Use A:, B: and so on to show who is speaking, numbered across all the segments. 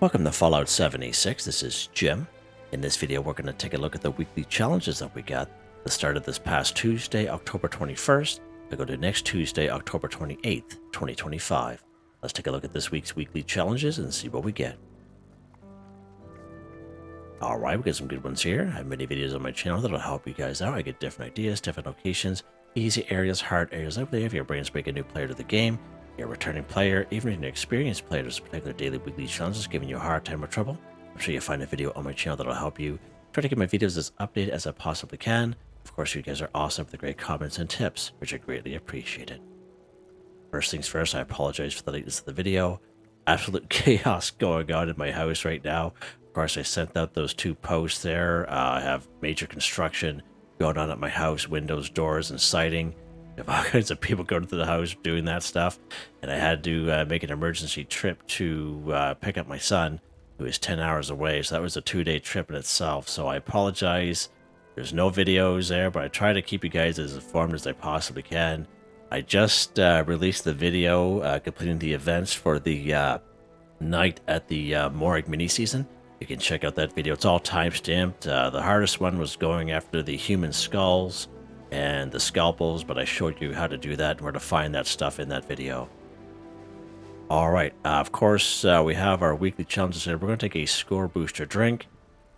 A: Welcome to Fallout 76. This is Jim. In this video, we're going to take a look at the weekly challenges that we got that started this past Tuesday, October 21st, to go to next Tuesday, October 28th, 2025. Let's take a look at this week's weekly challenges and see what we get. Alright, we got some good ones here. I have many videos on my channel that'll help you guys out. I get different ideas, different locations, easy areas, hard areas. I believe if your brains break a new player to the game, you're a returning player, even if you're an experienced player, there's a particular daily, weekly challenges giving you a hard time or trouble. I'm sure you'll find a video on my channel that'll help you. Try to get my videos as updated as I possibly can. Of course, you guys are awesome with the great comments and tips, which are greatly appreciated. First things first, I apologize for the lateness of the video. Absolute chaos going on in my house right now. Of course, I sent out those two posts there. I have major construction going on at my house, windows, doors, and siding. I have all kinds of people going to the house doing that stuff. And I had to make an emergency trip to pick up my son, who is 10 hours away. So that was a 2-day trip in itself. So I apologize. There's no videos there, but I try to keep you guys as informed as I possibly can. I just released the video completing the events for the night at the Morgue mini-season. You can check out that video. It's all time-stamped. The hardest one was going after the human skulls and the scalpels, but I showed you how to do that and where to find that stuff in that video. Alright, of course, we have our weekly challenges here. We're going to take a score booster drink.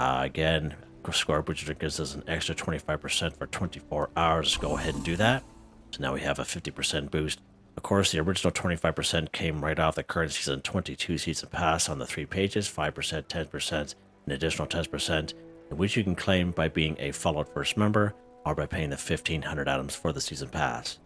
A: Again, score booster drink gives us an extra 25% for 24 hours. Let's go ahead and do that. So now we have a 50% boost. Of course, the original 25% came right off the current season 22 season pass on the 3 pages, 5%, 10%, an additional 10%, which you can claim by being a Fallout First member or by paying the 1,500 atoms for the season pass.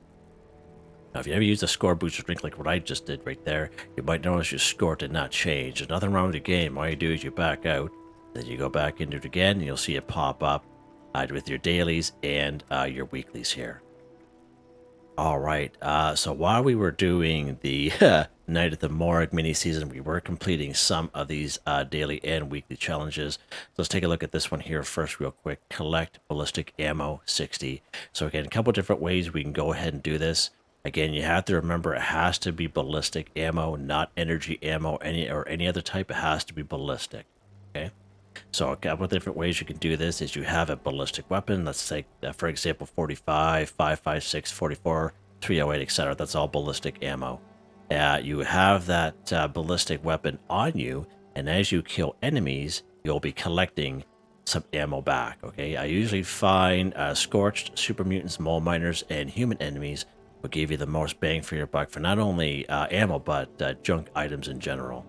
A: Now, if you ever use a score booster drink like what I just did right there, you might notice your score did not change. There's nothing wrong with your game. All you do is you back out, then you go back into it again, and you'll see it pop up with your dailies and your weeklies here. All right, so while we were doing the Night at the Morgue mini-season, we were completing some of these daily and weekly challenges. So let's take a look at this one here first real quick. Collect Ballistic Ammo 60. So again, a couple different ways we can go ahead and do this. Again, you have to remember it has to be ballistic ammo, not energy ammo or any other type. It has to be ballistic, okay? So a couple of different ways you can do this is you have a ballistic weapon. Let's say, for example, 45, 5.56, 44, 308, etc. That's all ballistic ammo. You have that ballistic weapon on you, and as you kill enemies, you'll be collecting some ammo back, okay? I usually find Scorched, Super Mutants, Mole Miners, and Human enemies will give you the most bang for your buck for not only ammo, but junk items in general.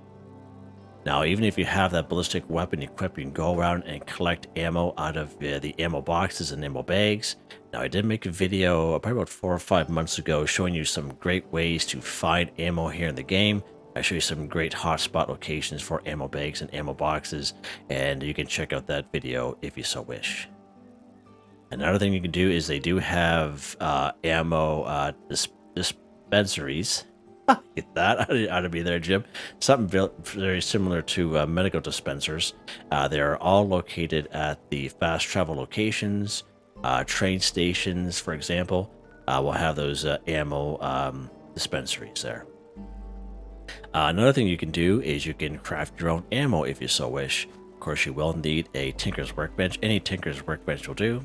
A: Now, even if you have that ballistic weapon equipped, you can go around and collect ammo out of the ammo boxes and ammo bags. Now, I did make a video probably about 4 or 5 months ago showing you some great ways to find ammo here in the game. I show you some great hotspot locations for ammo bags and ammo boxes, and you can check out that video if you so wish. Another thing you can do is they do have ammo dispensaries. Get that out of me there, Jim. Something very similar to medical dispensers. They are all located at the fast travel locations, train stations, for example. We'll have those ammo dispensaries there. Another thing you can do is you can craft your own ammo if you so wish. Of course, you will need a Tinker's Workbench. Any Tinker's Workbench will do.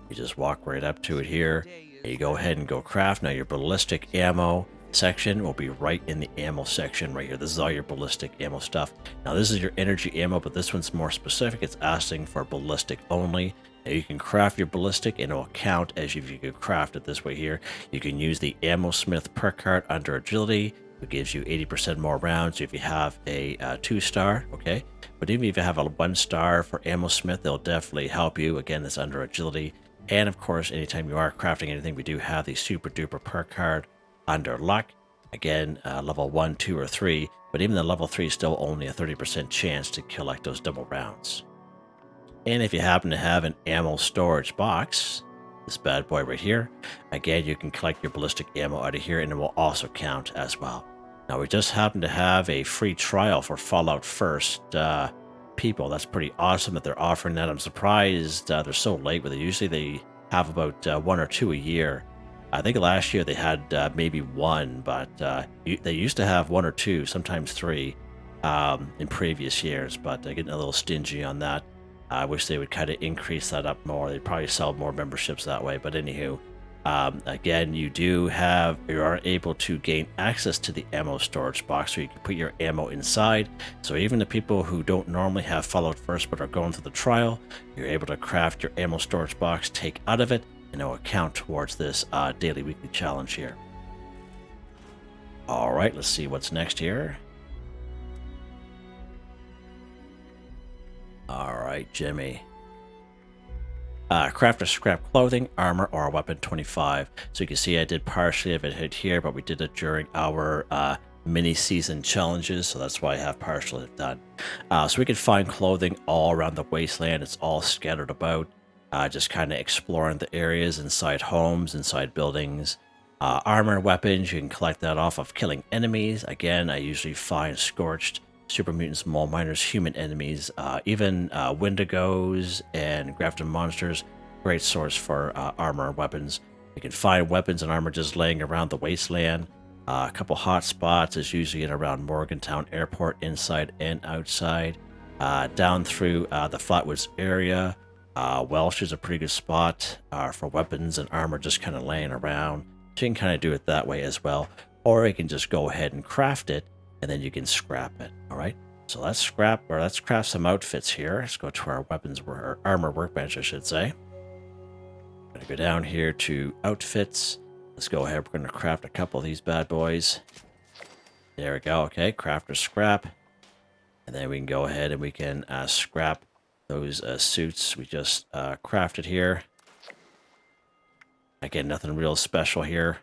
A: You just walk right up to it here, and you go ahead and go craft. Now, your ballistic ammo section will be right in the ammo section right here. This is all your ballistic ammo stuff. Now, this is your energy ammo, but this one's more specific. It's asking for ballistic only. Now, you can craft your ballistic, and it will count as if you could craft it this way here. You can use the Ammo Smith perk card under agility. It gives you 80% more rounds if you have a 2-star, okay? But even if you have a 1-star for Ammo Smith, they'll definitely help you. Again, it's under agility. And of course, anytime you are crafting anything, we do have the super duper perk card under luck. Again, level 1, 2, or 3, but even the level 3 is still only a 30% chance to collect those double rounds. And if you happen to have an ammo storage box, this bad boy right here, again, you can collect your ballistic ammo out of here, and it will also count as well. Now, we just happen to have a free trial for Fallout First people. That's pretty awesome that they're offering that. I'm surprised they're so late with it. Usually they have about 1 or 2 a year. I think last year they had maybe 1, but they used to have 1 or 2, sometimes 3. in previous years, but getting a little stingy on that. I wish they would kind of increase that up more. They'd probably sell more memberships that way. But anywho, again, you are able to gain access to the ammo storage box, so you can put your ammo inside. So even the people who don't normally have Fallout First but are going through the trial, you're able to craft your ammo storage box, take out of it, and it'll count towards this daily weekly challenge here. All right, let's see what's next here. All right, Jimmy. Craft a scrap clothing, armor, or a weapon 25. So you can see I did partially of it hit here, but we did it during our mini season challenges, so that's why I have partially it done. So we can find clothing all around the wasteland. It's all scattered about, just kind of exploring the areas inside homes, inside buildings. Armor and weapons, you can collect that off of killing enemies. Again, I usually find scorched, super mutants, mole miners, human enemies, even wendigos and grafted monsters. Great source for armor and weapons. You can find weapons and armor just laying around the wasteland. A couple hot spots is usually in around Morgantown Airport, inside and outside. Down through the Flatwoods area. Welsh is a pretty good spot for weapons and armor just kind of laying around. So you can kind of do it that way as well. Or you can just go ahead and craft it, and then you can scrap it. All right, so let's craft some outfits here. Let's go to our weapons, or armor workbench, I should say. I'm gonna go down here to outfits. Let's go ahead. We're gonna craft a couple of these bad boys. There we go. Okay, craft or scrap, and then we can go ahead and we can scrap those suits we just crafted here. Again, nothing real special here.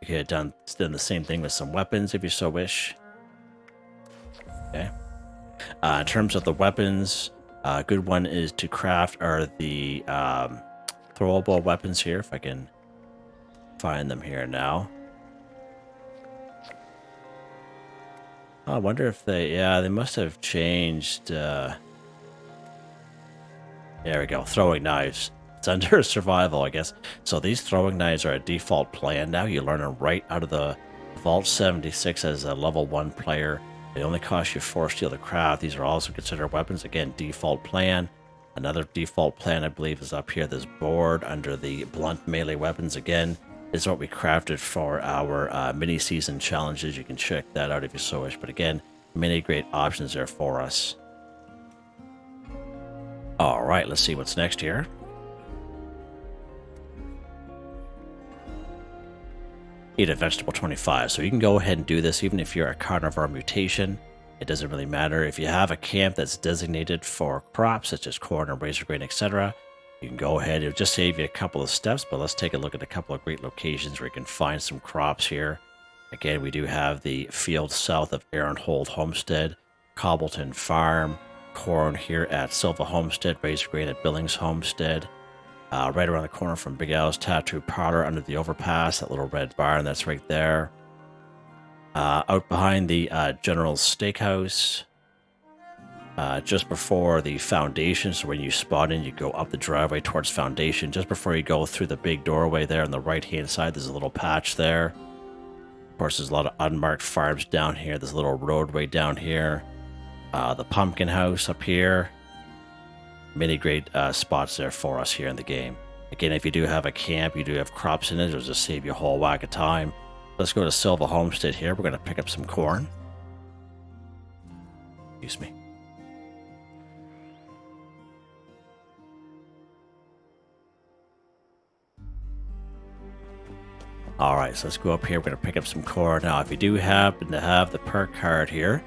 A: You could have done the same thing with some weapons if you so wish. Okay. In terms of the weapons, a good one is to craft are the throwable weapons here, if I can find them here now. I wonder if they must have changed. There we go, throwing knives. It's under survival, I guess. So these throwing knives are a default plan now. You learn them right out of the Vault 76 as a level 1 player. They only cost you 4 steel to craft. These are also considered weapons. Again, default plan. Another default plan, I believe, is up here. This board under the blunt melee weapons. Again, is what we crafted for our mini-season challenges. You can check that out if you so wish. But again, many great options there for us. All right, let's see what's next here. Eat a vegetable 25. So you can go ahead and do this even if you're a carnivore mutation. It doesn't really matter. If you have a camp that's designated for crops such as corn or razor grain, etc., you can go ahead. It'll just save you a couple of steps, but let's take a look at a couple of great locations where you can find some crops here. Again, we do have the field south of Aaronhold Homestead, Cobbleton Farm, corn here at Silva Homestead, razor grain at Billings Homestead. Right around the corner from Big Al's Tattoo Parlor under the overpass, that little red barn that's right there. Out behind the General's Steakhouse, just before the Foundation. So when you spawn in, you go up the driveway towards Foundation. Just before you go through the big doorway there on the right-hand side, there's a little patch there. Of course, there's a lot of unmarked farms down here. There's a little roadway down here. The Pumpkin House up here. Many great spots there for us here in the game. Again, if you do have a camp, you do have crops in it, it'll just save you a whole whack of time. Let's go to Silva Homestead here. We're going to pick up some corn. Excuse me. Alright, so let's go up here. We're going to pick up some corn. Now, if you do happen to have the perk card here,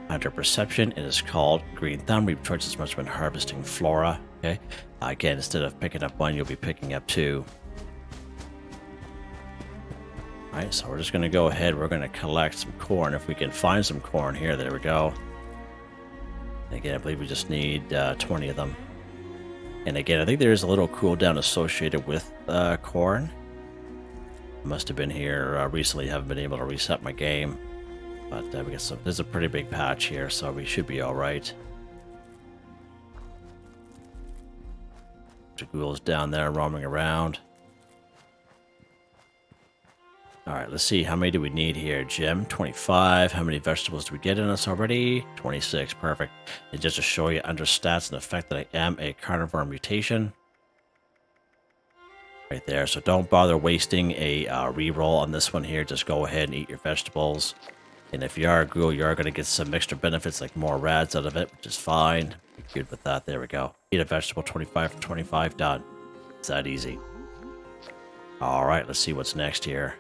A: under perception, it is called Green Thumb. Reap twice as much when harvesting flora. Okay. Again, instead of picking up one, you'll be picking up two. All right, so we're just going to go ahead. We're going to collect some corn. If we can find some corn here, there we go. Again, I believe we just need 20 of them. And again, I think there is a little cooldown associated with corn. Must have been here recently. Haven't been able to reset my game. But we got some. There's a pretty big patch here, so we should be all right. The Ghoul's down there roaming around. Alright, let's see. How many do we need here, Jim? 25. How many vegetables do we get in us already? 26. Perfect. And just to show you under stats and the fact that I am a carnivore mutation. Right there. So don't bother wasting a reroll on this one here. Just go ahead and eat your vegetables. And if you are a ghoul, you are going to get some extra benefits like more rads out of it, which is fine. Be good with that. There we go. Eat a vegetable, 25 for 25. Done. It's that easy. Alright, let's see what's next here.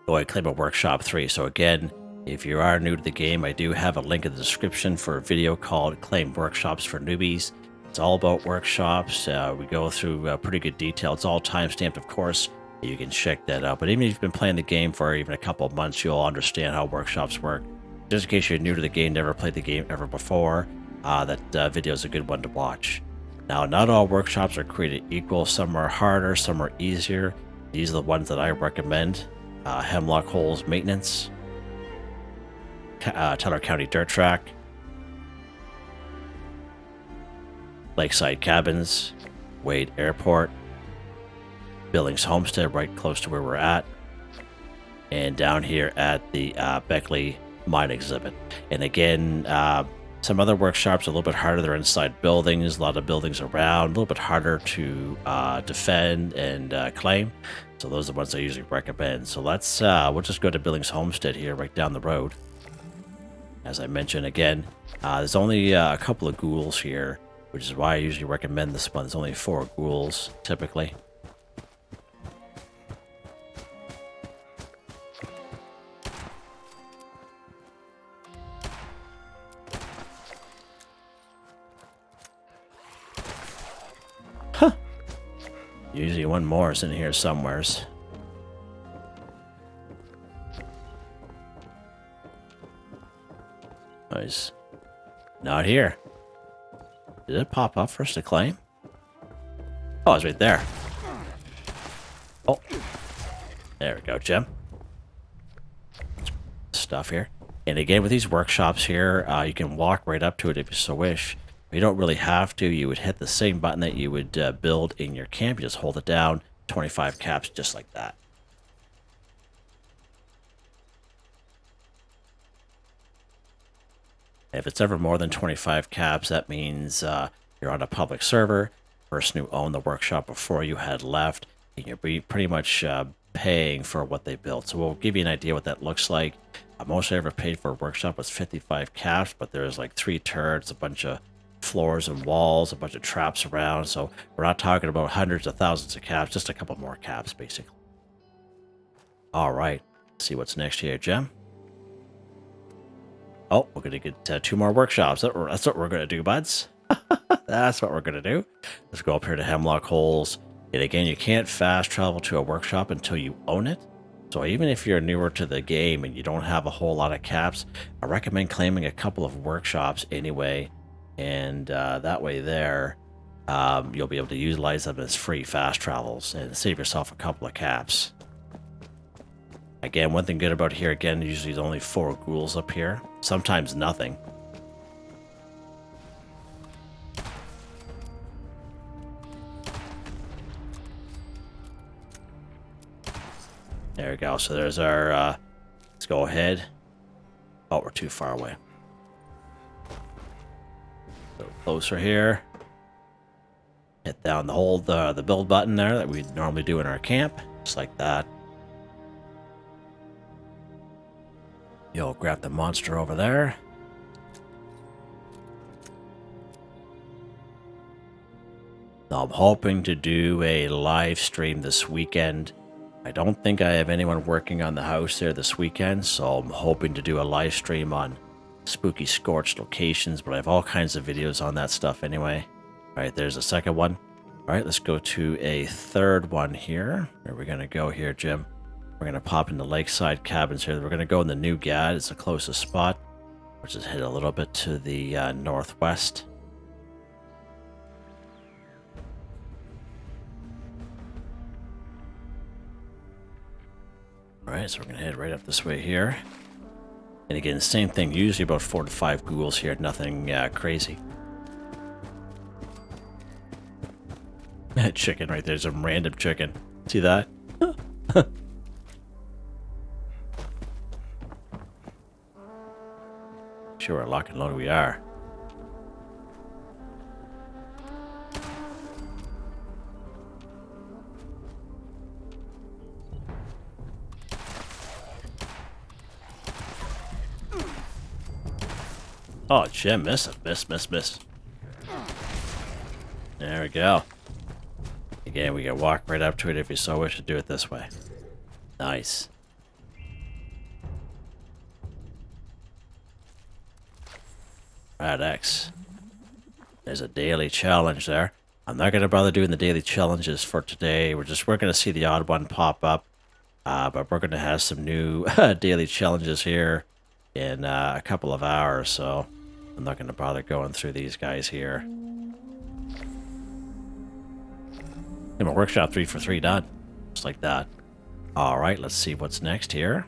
A: Go ahead, claim a workshop 3. So again, if you are new to the game, I do have a link in the description for a video called Claim Workshops for Newbies. It's all about workshops. We go through pretty good detail. It's all time-stamped, of course. You can check that out. But even if you've been playing the game for even a couple of months, you'll understand how workshops work. Just in case you're new to the game, never played the game ever before, that video is a good one to watch. Now, not all workshops are created equal. Some are harder, some are easier. These are the ones that I recommend. Hemlock Holes Maintenance, Teller County Dirt Track, Lakeside Cabins, Wade Airport, Billings Homestead, right close to where we're at, and down here at the Beckley Mine Exhibit. And again, some other workshops are a little bit harder. They're inside buildings, a lot of buildings around, a little bit harder to defend and claim. So those are the ones I usually recommend. So let's, we'll just go to Billings Homestead here, right down the road. As I mentioned, again, there's only a couple of ghouls here, which is why I usually recommend this one. There's only 4 ghouls, typically. Huh. Usually one more is in here somewheres. Nice. Not here. Did it pop up for us to claim? Oh, it's right there. Oh. There we go, Jim. Stuff here. And again, with these workshops here, you can walk right up to it if you so wish. You don't really have to. You would hit the same button that you would build in your camp. You just hold it down. 25 caps, just like that. If it's ever more than 25 caps, that means you're on a public server. Person who owned the workshop before you had left, and you're pretty much paying for what they built. So we'll give you an idea what that looks like. Most I ever paid for a workshop was 55 caps, but there's like 3 turrets, a bunch of floors and walls, a bunch of traps around. So we're not talking about hundreds of thousands of caps, just a couple more caps, basically. All right, let's see what's next here, Gem. Oh, we're going to get 2 more workshops. That's what we're going to do, buds. That's what we're going to do. Let's go up here to Hemlock Holes. And again, you can't fast travel to a workshop until you own it. So even if you're newer to the game and you don't have a whole lot of caps, I recommend claiming a couple of workshops anyway. And that way there, you'll be able to utilize them as free fast travels and save yourself a couple of caps. Again, one thing good about here, again, usually there's only 4 ghouls up here. Sometimes nothing. There we go. So there's our, let's go ahead. Oh, we're too far away. So closer here. Hit down the build button there that we normally do in our camp. Just like that. You'll grab the monster over there. Now I'm hoping to do a live stream this weekend. I don't think I have anyone working on the house there this weekend, so I'm hoping to do a live stream on spooky scorched locations, but I have all kinds of videos on that stuff anyway. All right, there's a second one. All right, let's go to a third one here. Where are we going to go here, Jim? We're going to pop into Lakeside Cabins here. We're going to go in the New Gad. It's the closest spot, which is hit a little bit to the northwest. All right, so we're going to head right up this way here. And again, same thing. Usually about 4 to 5 ghouls here. Nothing crazy. Chicken right there, some random chicken. See that? Sure, we're lock and loaded. We are. Oh, Jim, miss it. Miss. There we go. Again, we can walk right up to it if you so wish to do it this way. Nice. Right, X. There's a daily challenge there. I'm not going to bother doing the daily challenges for today. We're going to see the odd one pop up. But we're going to have some new daily challenges here in a couple of hours, so I'm not going to bother going through these guys here. And my workshop 3 for 3 done. Just like that. Alright, let's see what's next here.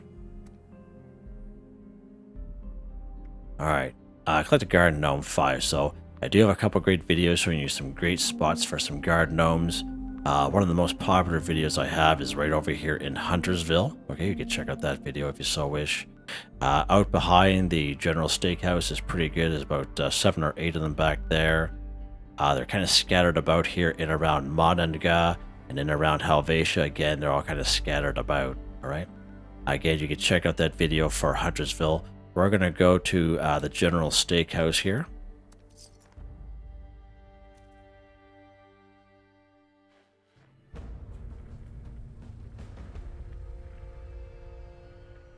A: Alright, collect a garden gnome 5. So I do have a couple great videos showing you some great spots for some garden gnomes. One of the most popular videos I have is right over here in Huntersville. Okay, you can check out that video if you so wish. Out behind the General Steakhouse is pretty good. There's about 7 or 8 of them back there. They're kind of scattered about here in around Monanga and in around Helvetia. Again, they're all kind of scattered about. All right. Again, you can check out that video for Huntersville. We're going to go to the General Steakhouse here.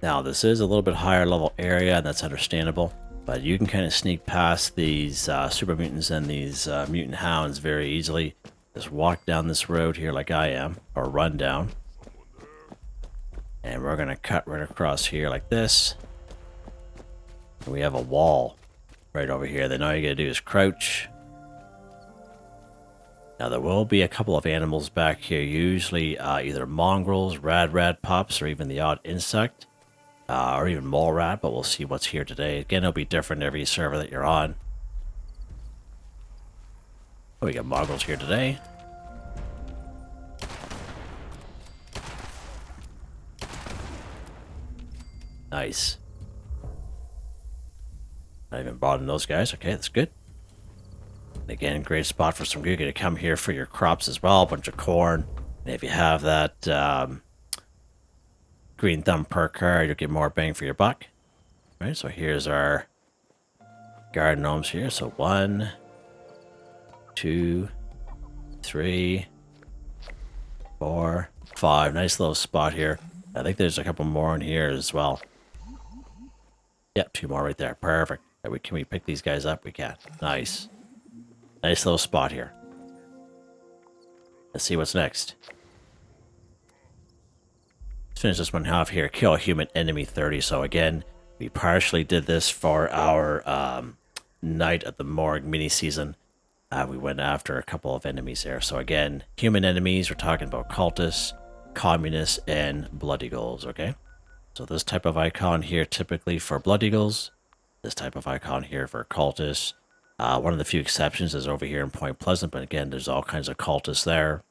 A: Now, this is a little bit higher level area, and that's understandable, but you can kind of sneak past these super mutants and these mutant hounds very easily. Just walk down this road here like I am, or run down. And we're going to cut right across here like this. And we have a wall right over here. Then all you got to do is crouch. Now, there will be a couple of animals back here, usually either mongrels, rad pups, or even the odd insect. Or even mole rat, but we'll see what's here today. Again, it'll be different every server that you're on. Oh, we got mongrels here today. Nice. Not even bothering those guys. Okay, that's good. And again, great spot for some good. You're going to come here for your crops as well. A bunch of corn. And if you have that green thumb perk card, you'll get more bang for your buck. All right, so here's our garden gnomes here. So 1, 2, 3, 4, 5. Nice little spot here. I think there's a couple more in here as well. Yep, 2 more right there. Perfect. Can we pick these guys up? We can. Nice. Nice little spot here. Let's see what's next. Let's finish this one off here. Kill a human enemy 30. So again, we partially did this for our Night at the Morgue mini-season. We went after a couple of enemies there. So again, human enemies, we're talking about cultists, communists, and blood eagles, okay? So this type of icon here typically for blood eagles, this type of icon here for cultists. One of the few exceptions is over here in Point Pleasant, but again, there's all kinds of cultists there.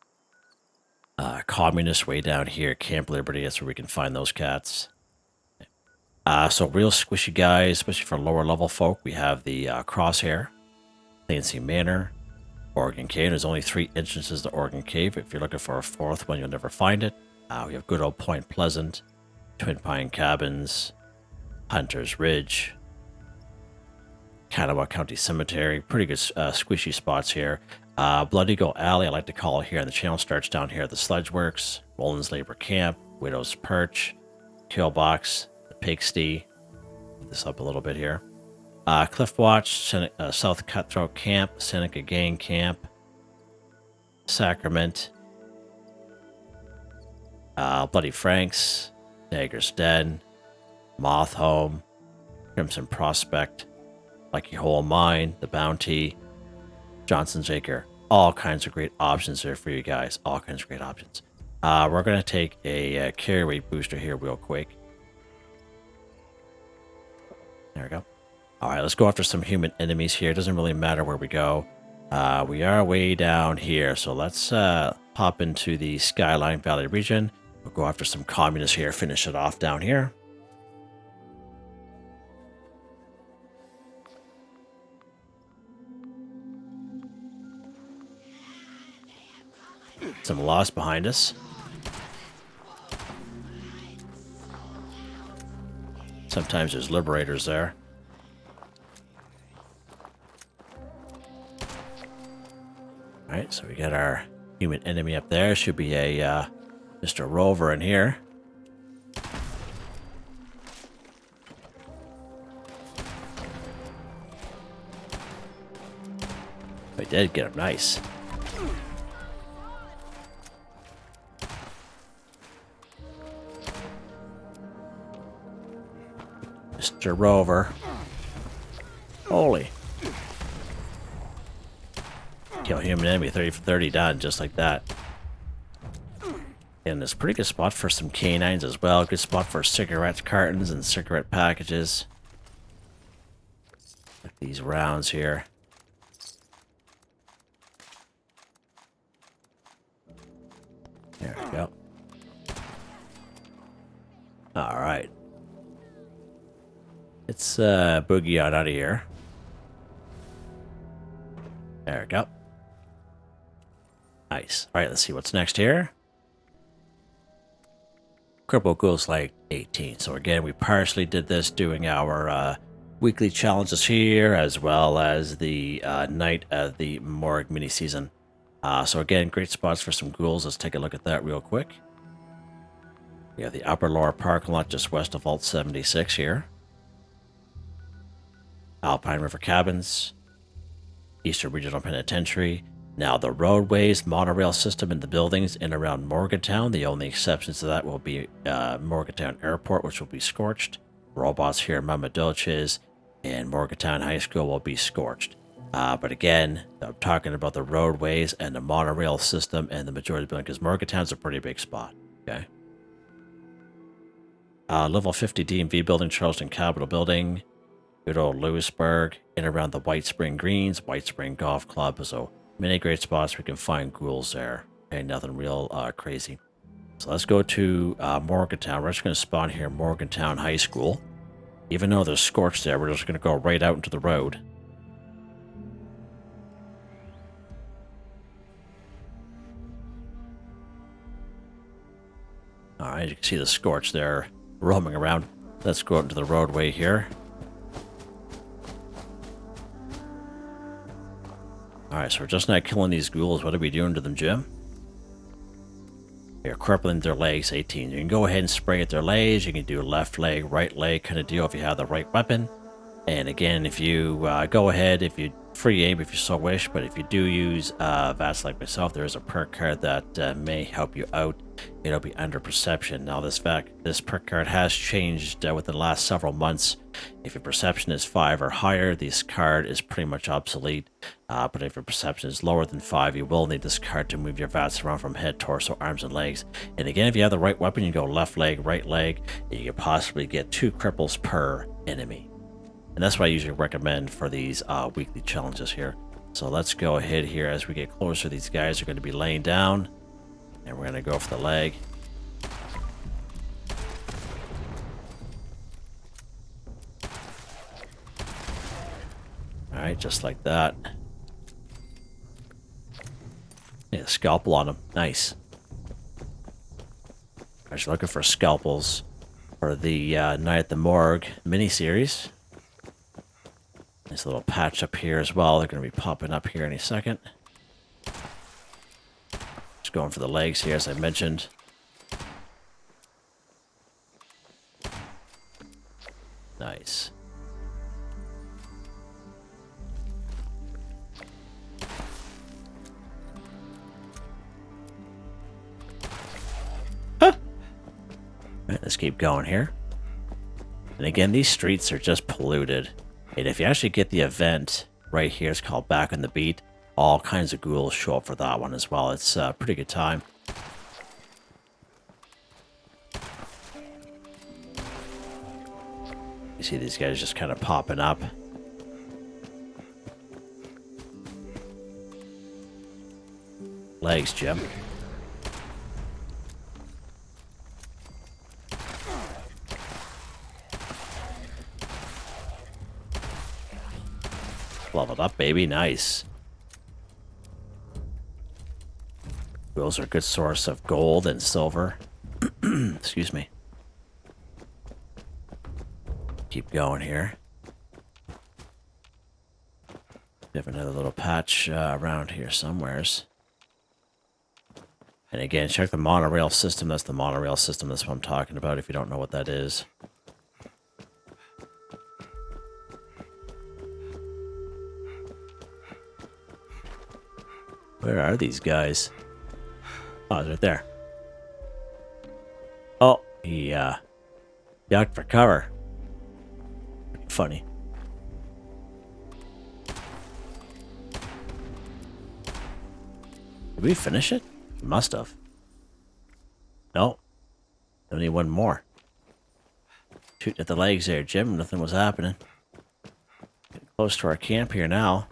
A: Communists way down here, Camp Liberty, that's where we can find those cats. So real squishy guys, especially for lower level folk, we have the Crosshair, Clancy Manor, Oregon Cave. There's only 3 entrances to Oregon Cave. If you're looking for a 4th one, you'll never find it. We have good old Point Pleasant, Twin Pine Cabins, Hunter's Ridge, Kanawha County Cemetery. Pretty good squishy spots here. Blood Eagle Alley, I like to call it here, and the channel starts down here at the Sledge Works, Roland's Labor Camp, Widow's Perch, Killbox, the Pigsty. Put this up a little bit here. Cliff Watch, South Cutthroat Camp, Seneca Gang Camp, Sacrament, Bloody Franks, Dagger's Den, Moth Home, Crimson Prospect, Lucky Hole Mine, The Bounty, Johnson's Acre. All kinds of great options there for you guys. All kinds of great options. We're going to take a carry weight booster here real quick. There we go. All right, let's go after some human enemies here. It doesn't really matter where we go. We are way down here, so let's pop into the Skyline Valley region. We'll go after some communists here, finish it off down here. Some loss behind us. Sometimes there's liberators there. Alright, so we got our human enemy up there. Should be a Mr. Rover in here. We did get him, nice. Mr. Rover. Holy. Kill human enemy, 30 for 30 done, just like that. And it's a pretty good spot for some canines as well. Good spot for cigarette cartons and cigarette packages. Like these rounds here. There we go. Alright. Let's boogie out of here. There we go. Nice. Alright, let's see what's next here. Cripple goes like 18. So again, we partially did this doing our weekly challenges here, as well as the Night of the Morgue mini-season. So again, great spots for some ghouls. Let's take a look at that real quick. We have the upper lower parking lot just west of Vault 76 here. Alpine River Cabins. Eastern Regional Penitentiary. Now the roadways, monorail system in the buildings in around Morgantown. The only exceptions to that will be Morgantown Airport, which will be scorched. Robots here in Mama Dolces and Morgantown High School will be scorched. But again, I'm talking about the roadways and the monorail system and the majority of the building, because Morgantown's a pretty big spot. Okay. Level 50 DMV building, Charleston Capitol building. Good old Lewisburg, in around the White Spring Greens, White Spring Golf Club. So many great spots we can find ghouls there. Okay, nothing real crazy. So let's go to Morgantown. We're just going to spawn here, Morgantown High School. Even though there's scorched there, we're just going to go right out into the road. Alright, you can see the scorch there roaming around. Let's go out into the roadway here. Alright, so we're just not killing these ghouls. What are we doing to them, Jim? You're crippling their legs, 18. You can go ahead and spray at their legs. You can do left leg, right leg kind of deal if you have the right weapon. And again, if you go ahead, if you free aim if you so wish, but if you do use VATS like myself, there is a perk card that may help you out. It'll be under perception. Now this perk card has changed within the last several months. If your perception is 5 or higher, this card is pretty much obsolete. But if your perception is lower than 5, you will need this card to move your VATS around from head, torso, arms, and legs. And again, if you have the right weapon, you go left leg, right leg, and you can possibly get 2 cripples per enemy. And that's what I usually recommend for these weekly challenges here. So let's go ahead here as we get closer. These guys are going to be laying down. And we're going to go for the leg. Alright, just like that. Yeah, scalpel on him. Nice. I was looking for scalpels for the Night at the Morgue mini-series. Nice little patch up here as well. They're going to be popping up here any second. Just going for the legs here, as I mentioned. Nice. Huh. All right, let's keep going here. And again, these streets are just polluted. And if you actually get the event right here, it's called Back on the Beat. All kinds of ghouls show up for that one as well. It's a pretty good time. You see these guys just kind of popping up. legs, Jim. Leveled up, baby. Nice. Those are a good source of gold and silver. Excuse me. Keep going here. We have another little patch around here somewheres. And again, check the monorail system. That's the monorail system. That's what I'm talking about if you don't know what that is. Where are these guys? Oh, it's right there. Oh, he ducked for cover. Funny. Did we finish it? We must have. No. Only one more. Shooting at the legs there, Jim. Nothing was happening. Getting close to our camp here now.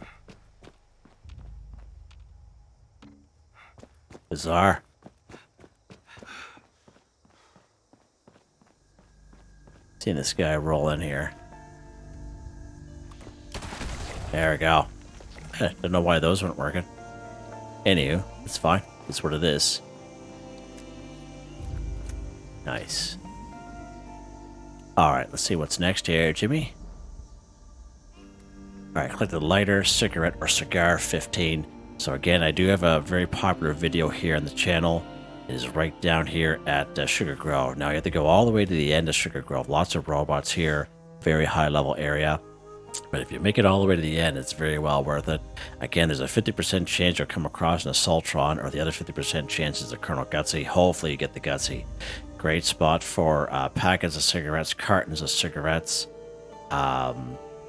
A: Bizarre. Seeing this guy roll in here. There we go. Don't know why those weren't working. Anywho, it's fine. That's what it is. Nice. Alright, let's see what's next here, Jimmy. Alright, click the lighter, cigarette, or cigar 15. So again, I do have a very popular video here on the channel. It is right down here at Sugar Grove. Now you have to go all the way to the end of Sugar Grove. Lots of robots here. Very high level area. But if you make it all the way to the end, it's very well worth it. Again, there's a 50% chance you'll come across an Assaultron, or the other 50% chance is a Colonel Gutsy. Hopefully you get the Gutsy. Great spot for packets of cigarettes, cartons of cigarettes,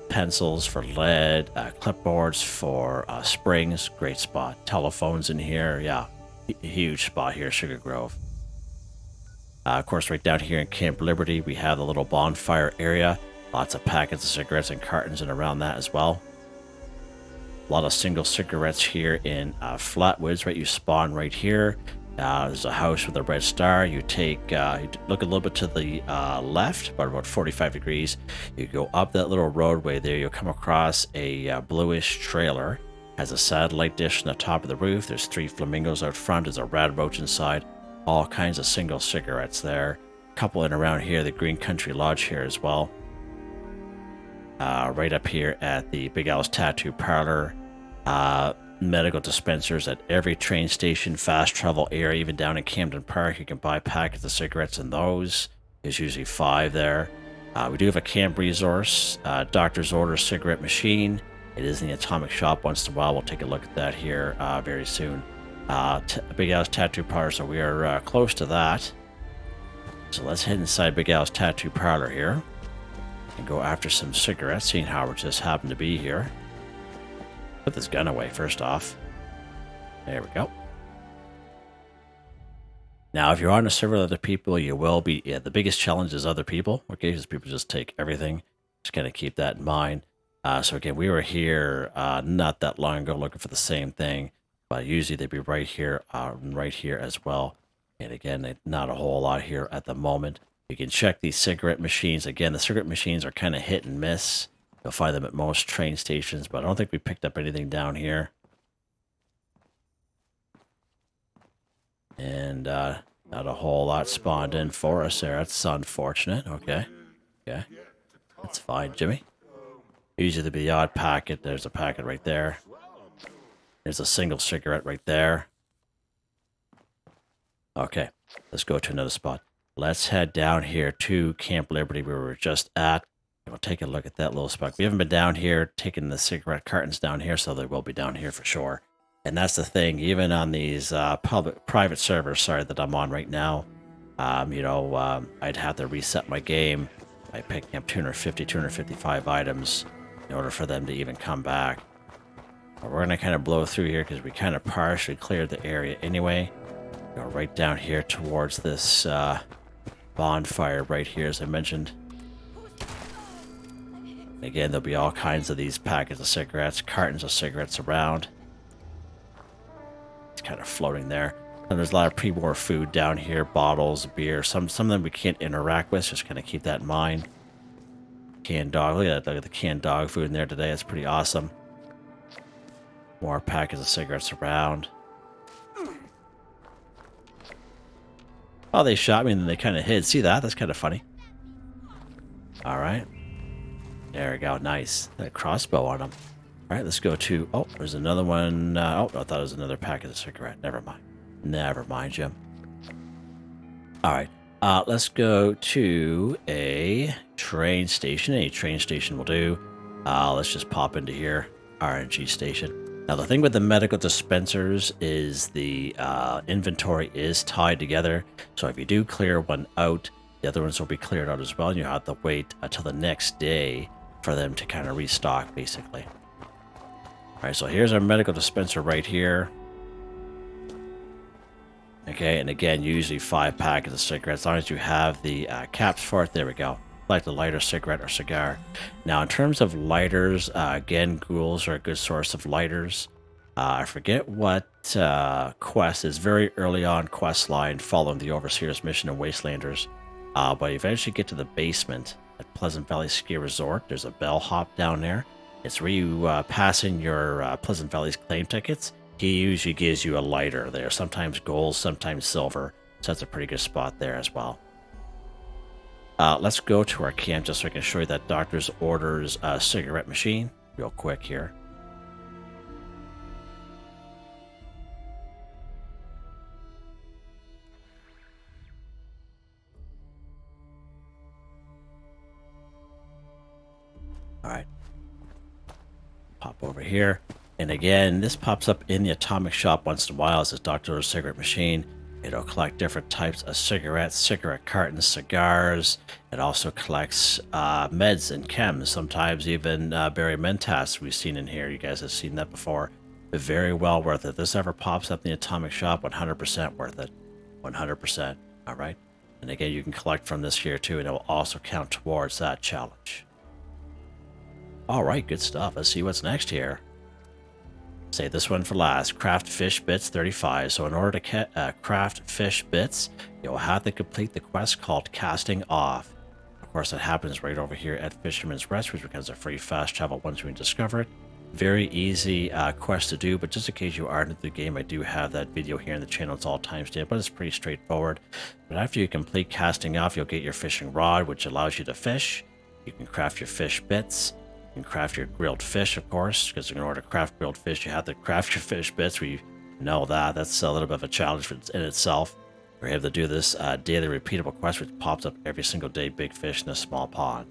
A: pencils for lead, clipboards for springs. Great spot. Telephones in here. Yeah, huge spot here, Sugar Grove. Of course, right down here in Camp Liberty, we have the little bonfire area. Lots of packets of cigarettes and cartons and around that as well. A lot of single cigarettes here in Flatwoods, right? You spawn right here. There's a house with a red star. You take, you look a little bit to the left, about 45 degrees. You go up that little roadway there. You'll come across a bluish trailer. Has a satellite dish on the top of the roof. There's 3 flamingos out front. There's a rad roach inside. All kinds of single cigarettes there. A couple in around here. The Green Country Lodge here as well. Right up here at the Big Al's Tattoo Parlor. Medical dispensers at every train station, fast travel area, even down in Camden Park. You can buy packets of cigarettes in those. There's usually 5 there. We do have a camp resource, doctor's order cigarette machine. It is in the Atomic Shop once in a while. We'll take a look at that here very soon. Big Al's Tattoo Parlor, so we are close to that. So let's head inside Big Al's Tattoo Parlor here and go after some cigarettes, seeing how we just happen to be here. Put this gun away first off. There we go. Now, if you're on a server with other people, you will be... Yeah, the biggest challenge is other people. Okay, because people just take everything. Just kind of keep that in mind. So again, we were here not that long ago looking for the same thing. But usually they'd be right here as well. And again, not a whole lot here at the moment. You can check these cigarette machines. Again, the cigarette machines are kind of hit and miss. You'll find them at most train stations, but I don't think we picked up anything down here. And not a whole lot spawned in for us there. That's unfortunate. Okay. Okay. That's fine, Jimmy. Usually there'd be the odd packet. There's a packet right there. There's a single cigarette right there. Okay. Let's go to another spot. Let's head down here to Camp Liberty where we were just at. We'll take a look at that little spot. We haven't been down here taking the cigarette cartons down here, so they will be down here for sure. And that's the thing, even on these private servers, that I'm on right now, I'd have to reset my game by picking up 250, 255 items in order for them to even come back. But we're going to kind of blow through here because we kind of partially cleared the area anyway. Go right down here towards this bonfire right here, as I mentioned. Again, there'll be all kinds of these packets of cigarettes, cartons of cigarettes around. It's kind of floating there. And there's a lot of pre-war food down here, bottles, beer. Some of them we can't interact with, just kind of keep that in mind. Canned dog, look at the canned dog food in there today. That's pretty awesome. More packets of cigarettes around. Oh, they shot me and then they kind of hid. See that? That's kind of funny. All right. There we go. Nice. That crossbow on them. All right, let's go to... Oh, there's another one. Oh, I thought it was another packet of cigarette. Never mind. Never mind, Jim. All right. Let's go to a train station. Any train station will do. Let's just pop into here. RNG station. Now, the thing with the medical dispensers is the inventory is tied together. So if you do clear one out, the other ones will be cleared out as well. And you have to wait until the next day for them to kind of restock, basically. All right, so here's our medical dispenser right here. Okay, and again, usually 5 packets of cigarettes. As long as you have the caps for it, there we go. Like the lighter cigarette or cigar. Now, in terms of lighters, again, ghouls are a good source of lighters. I forget what quest is very early on quest line following the Overseer's mission in Wastelanders. But you eventually get to the basement at Pleasant Valley Ski Resort. There's a bellhop down there. It's where you pass in your Pleasant Valley's claim tickets. He usually gives you a lighter there, sometimes gold, sometimes silver. So that's a pretty good spot there as well. Let's go to our camp just so I can show you that doctor's orders cigarette machine real quick here. All right. Pop over here. And again, this pops up in the atomic shop once in a while as a doctor's cigarette machine. It'll collect different types of cigarettes, cigarette cartons, cigars. It also collects meds and chems, sometimes even berry mentas we've seen in here. You guys have seen that before. But very well worth it. If this ever pops up in the atomic shop, 100% worth it. 100%. All right. And again, you can collect from this here too, and it will also count towards that challenge. All right, good stuff. Let's see what's next here. Save this one for last. Craft fish bits 35. So in order to craft fish bits, you'll have to complete the quest called Casting Off. Of course, that happens right over here at Fisherman's Rest, which becomes a free fast travel once we discover it. Very easy quest to do, but just in case you are new to the game, I do have that video here in the channel. It's all timestamped, but it's pretty straightforward. But after you complete Casting Off, you'll get your fishing rod, which allows you to fish. You can craft your fish bits. You can craft your grilled fish, of course, because in order to craft grilled fish, you have to craft your fish bits. We know that. That's a little bit of a challenge in itself. We're able to do this daily repeatable quest, which pops up every single day, big fish in a small pond.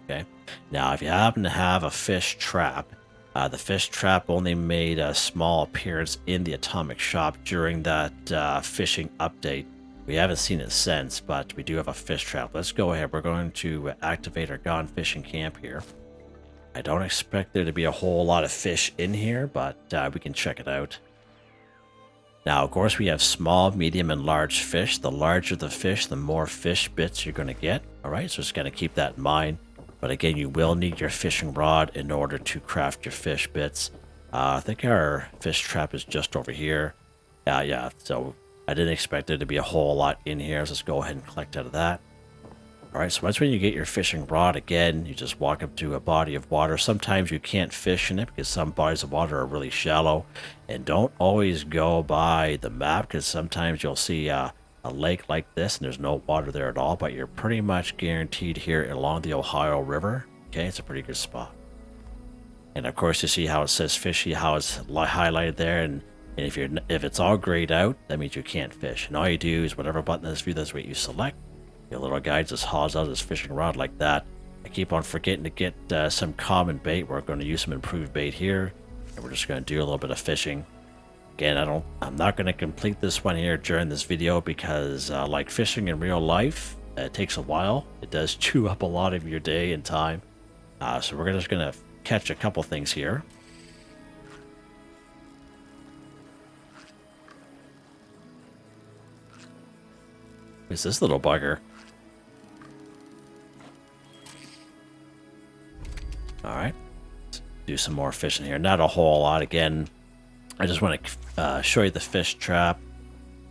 A: Okay. Now, if you happen to have a fish trap, the fish trap only made a small appearance in the atomic shop during that fishing update. We haven't seen it since, but we do have a fish trap. Let's go ahead. We're going to activate our Gone Fishing Camp here. I don't expect there to be a whole lot of fish in here, but we can check it out. Now, of course, we have small, medium, and large fish. The larger the fish, the more fish bits you're going to get. All right, so just got to keep that in mind. But again, you will need your fishing rod in order to craft your fish bits. I think our fish trap is just over here. Yeah, so I didn't expect there to be a whole lot in here. So let's go ahead and collect out of that. All right, so once when you get your fishing rod, again, you just walk up to a body of water. Sometimes you can't fish in it because some bodies of water are really shallow. And don't always go by the map because sometimes you'll see a lake like this and there's no water there at all. But you're pretty much guaranteed here along the Ohio River. Okay, it's a pretty good spot. And of course, you see how it says fishy, how it's highlighted there. And if it's all grayed out, that means you can't fish. And all you do is whatever button is view, that's what you select. Your little guy just hauls out his fishing rod like that. I keep on forgetting to get some common bait. We're going to use some improved bait here. And we're just going to do a little bit of fishing. Again, I'm not going to complete this one here during this video because like fishing in real life, it takes a while. It does chew up a lot of your day and time. So we're just going to catch a couple things here. Who's this little bugger? All right, let's do some more fishing here. Not a whole lot. Again, I just want to show you the fish trap,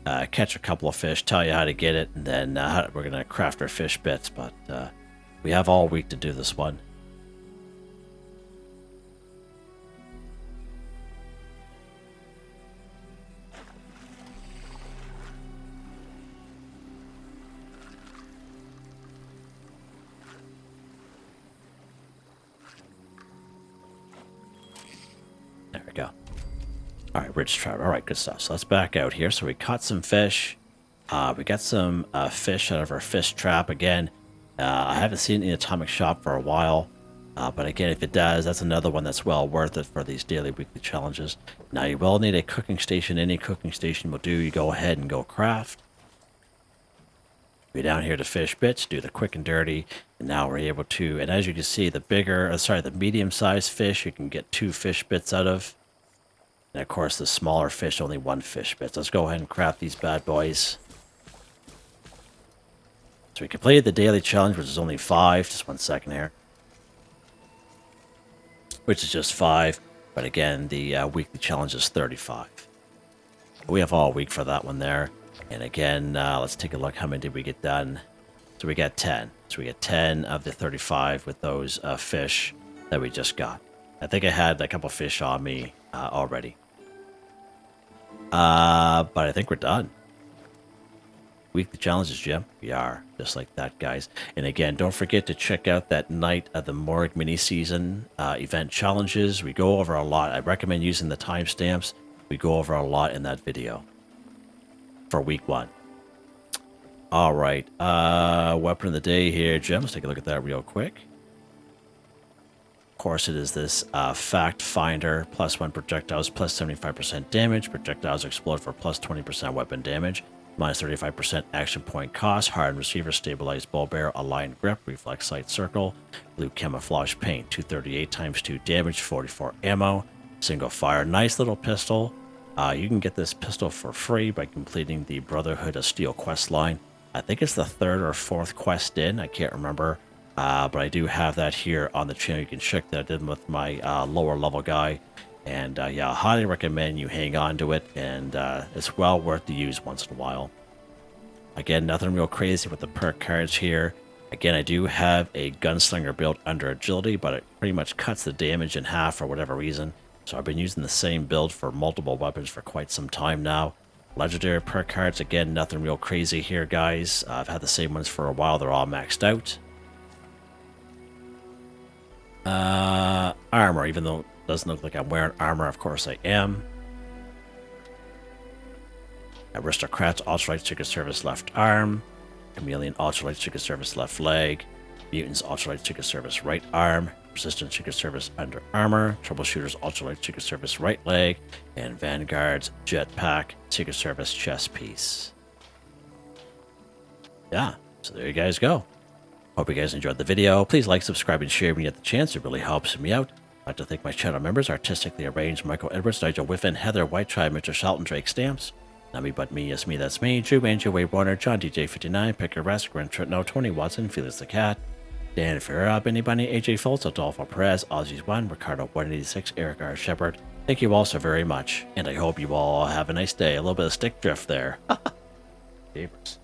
A: catch a couple of fish, tell you how to get it, and then we're going to craft our fish bits. But we have all week to do this one. There we go. All right, rich trout. All right, good stuff. So let's back out here. So we caught some fish. We got some fish out of our fish trap again. I haven't seen it in the atomic shop for a while. But again, if it does, that's another one that's well worth it for these daily, weekly challenges. Now, you will need a cooking station. Any cooking station will do. You go ahead and go craft. Be down here to fish bits, do the quick and dirty, and now we're able to, and as you can see, the medium-sized fish, you can get 2 fish bits out of. And of course, the smaller fish, only 1 fish bit. Let's go ahead and craft these bad boys. So we completed the daily challenge, which is only 5. Just 1 second here. Which is just 5. But again, the weekly challenge is 35. We have all week for that one there. And again, let's take a look. How many did we get done? So we got 10. So we got 10 of the 35 with those fish that we just got. I think I had a couple fish on me already. But I think we're done. Weekly challenges, Jim. We are. Just like that, guys. And again, don't forget to check out that Night of the Morgue mini-season event challenges. We go over a lot. I recommend using the timestamps. We go over a lot in that video. For week 1. All right. Weapon of the day here, Jim. Let's take a look at that real quick. Of course, it is this Fact Finder. +1 projectiles, +75% damage. Projectiles explode for +20% weapon damage. -35% action point cost. Hardened receiver, stabilized bow bearer, aligned grip, reflex sight circle. Blue camouflage paint. 238 times 2 damage, 44 ammo. Single fire. Nice little pistol. You can get this pistol for free by completing the Brotherhood of Steel quest line. I think it's the 3rd or 4th quest in. I can't remember. But I do have that here on the channel. You can check that in with my lower level guy. And yeah, I highly recommend you hang on to it. And it's well worth the use once in a while. Again, nothing real crazy with the perk cards here. Again, I do have a gunslinger build under agility, but it pretty much cuts the damage in half for whatever reason. So I've been using the same build for multiple weapons for quite some time now. Legendary perk cards, again, nothing real crazy here, guys. I've had the same ones for a while. They're all maxed out. Armor, even though it doesn't look like I'm wearing armor, of course I am. Aristocrats, Ultralight Secret Service left arm. Chameleon, Ultralight Secret Service left leg. Mutants, Ultralight Secret Service right arm. Resistance Secret Service under armor, Troubleshooters Ultralight Secret Service right leg, and Vanguard's Jetpack Secret Service chest piece. Yeah, so there you guys go. Hope you guys enjoyed the video. Please like, subscribe, and share when you get the chance. It really helps me out. I'd like to thank my channel members, Artistically Arranged, Michael Edwards, Nigel Wiffen, Heather, Whitetribe, Mr. Shelton, Drake Stamps, NotMeButMeYesMeThatsMe, Drew, Angel, Waywarner, John DJ59, Picquerist, Gwen Trutnau, Tony Watson, Felix the Cat, Dan Ferreira, Benny Bunny, AJ Foltz, Adolfo Perez, Aussies1, Ricardo 186, Eric R. Shepard. Thank you all so very much, and I hope you all have a nice day. A little bit of stick drift there. Favors.